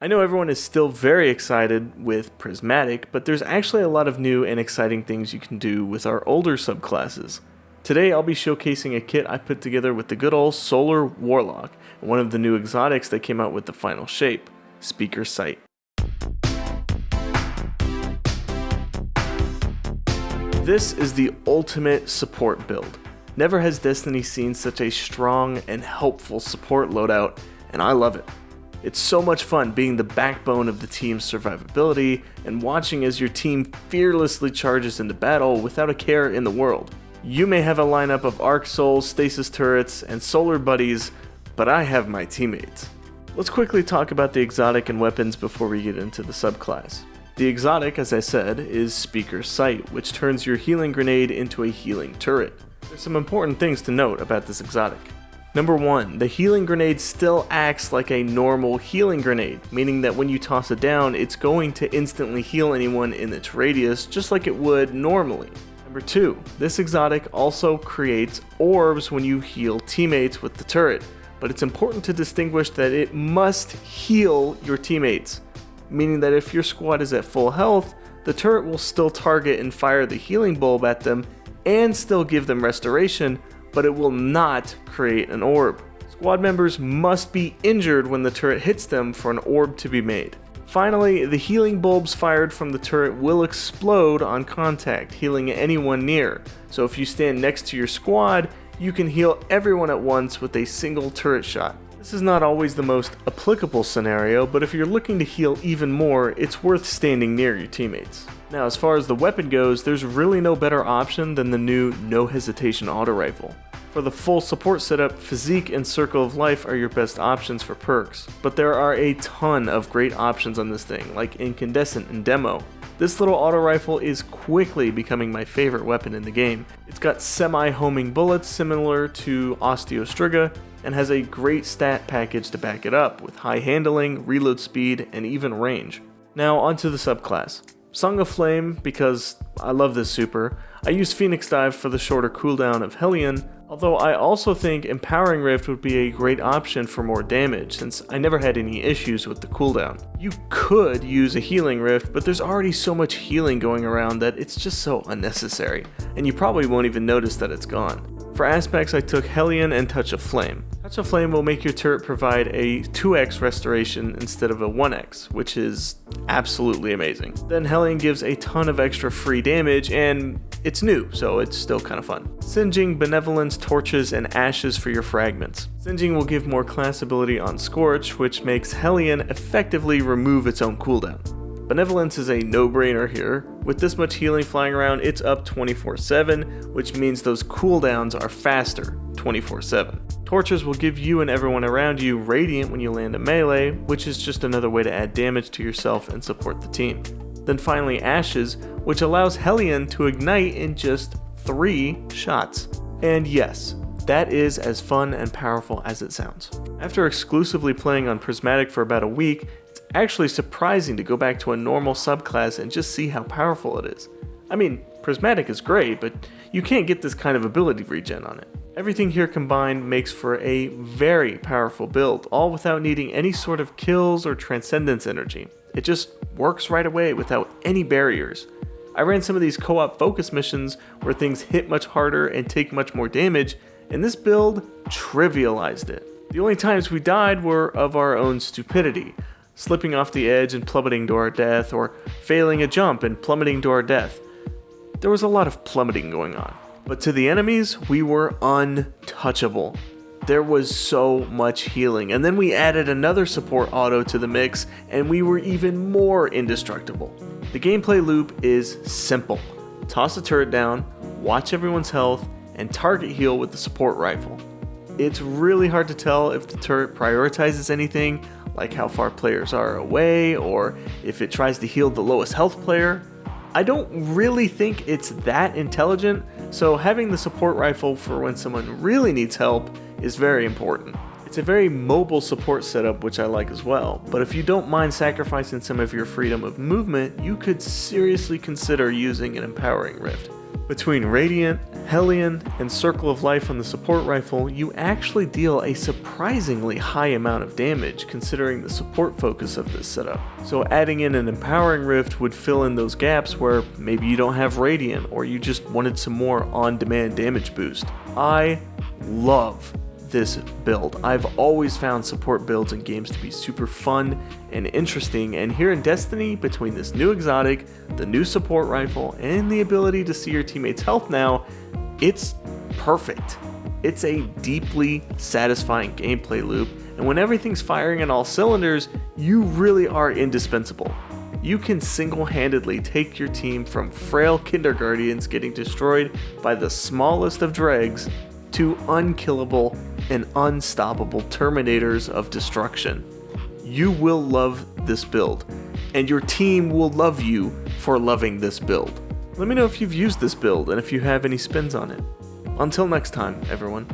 I know everyone is still very excited with Prismatic, but there's actually a lot of new and exciting things you can do with our older subclasses. Today I'll be showcasing a kit I put together with the good old Solar Warlock, and one of the new exotics that came out with the final shape, Speaker Sight. This is the ultimate support build. Never has Destiny seen such a strong and helpful support loadout, and I love it. It's so much fun being the backbone of the team's survivability and watching as your team fearlessly charges into battle without a care in the world. You may have a lineup of Arc Souls, Stasis Turrets, and Solar Buddies, but I have my teammates. Let's quickly talk about the exotic and weapons before we get into the subclass. The exotic, as I said, is Speaker Sight, which turns your healing grenade into a healing turret. There's some important things to note about this exotic. Number 1, the healing grenade still acts like a normal healing grenade, meaning that when you toss it down, it's going to instantly heal anyone in its radius just like it would normally. Number 2, this exotic also creates orbs when you heal teammates with the turret, but it's important to distinguish that it must heal your teammates, meaning that if your squad is at full health, the turret will still target and fire the healing bulb at them and still give them restoration, but it will not create an orb. Squad members must be injured when the turret hits them for an orb to be made. Finally, the healing bulbs fired from the turret will explode on contact, healing anyone near. So if you stand next to your squad, you can heal everyone at once with a single turret shot. This is not always the most applicable scenario, but if you're looking to heal even more, it's worth standing near your teammates. Now, as far as the weapon goes, there's really no better option than the new No Hesitation auto rifle. For the full support setup, Physique and Circle of Life are your best options for perks, but there are a ton of great options on this thing, like Incandescent and Demo. This little auto rifle is quickly becoming my favorite weapon in the game. It's got semi-homing bullets similar to Osteostriga, and has a great stat package to back it up, with high handling, reload speed, and even range. Now onto the subclass. Song of Flame, because I love this super. I use Phoenix Dive for the shorter cooldown of Hellion, although I also think Empowering Rift would be a great option for more damage, since I never had any issues with the cooldown. You could use a Healing Rift, but there's already so much healing going around that it's just so unnecessary, and you probably won't even notice that it's gone. For aspects, I took Hellion and Touch of Flame. Touch of Flame will make your turret provide a 2x restoration instead of a 1x, which is absolutely amazing. Then Hellion gives a ton of extra free damage, and it's new, so it's still kind of fun. Singeing, Benevolence, Torches, and Ashes for your fragments. Singeing will give more class ability on Scorch, which makes Hellion effectively remove its own cooldown. Benevolence is a no-brainer here. With this much healing flying around, it's up 24/7, which means those cooldowns are faster 24/7. Torches will give you and everyone around you Radiant when you land a melee, which is just another way to add damage to yourself and support the team. Then finally Ashes, which allows Hellion to ignite in just 3 shots. And yes, that is as fun and powerful as it sounds. After exclusively playing on Prismatic for about a week, it's actually surprising to go back to a normal subclass and just see how powerful it is. I mean, Prismatic is great, but you can't get this kind of ability regen on it. Everything here combined makes for a very powerful build, all without needing any sort of kills or transcendence energy. It just works right away without any barriers. I ran some of these co-op focus missions where things hit much harder and take much more damage, and this build trivialized it. The only times we died were of our own stupidity, slipping off the edge and plummeting to our death, or failing a jump and plummeting to our death. There was a lot of plummeting going on. But to the enemies, we were untouchable. There was so much healing, and then we added another support auto to the mix, and we were even more indestructible. The gameplay loop is simple. Toss a turret down, watch everyone's health, and target heal with the support rifle. It's really hard to tell if the turret prioritizes anything, like how far players are away, or if it tries to heal the lowest health player. I don't really think it's that intelligent, so having the support rifle for when someone really needs help is very important. It's a very mobile support setup, which I like as well, but if you don't mind sacrificing some of your freedom of movement, you could seriously consider using an Empowering Rift. Between Radiant, Hellion, and Circle of Life on the support rifle, you actually deal a surprisingly high amount of damage considering the support focus of this setup. So adding in an Empowering Rift would fill in those gaps where maybe you don't have Radiant or you just wanted some more on-demand damage boost. I love this build. I've always found support builds in games to be super fun and interesting, and here in Destiny, between this new exotic, the new support rifle, and the ability to see your teammates' health now, it's perfect. It's a deeply satisfying gameplay loop, and when everything's firing on all cylinders, you really are indispensable. You can single-handedly take your team from frail kindergartens getting destroyed by the smallest of dregs to unkillable and unstoppable terminators of destruction. You will love this build, and your team will love you for loving this build. Let me know if you've used this build and if you have any spins on it. Until next time, everyone.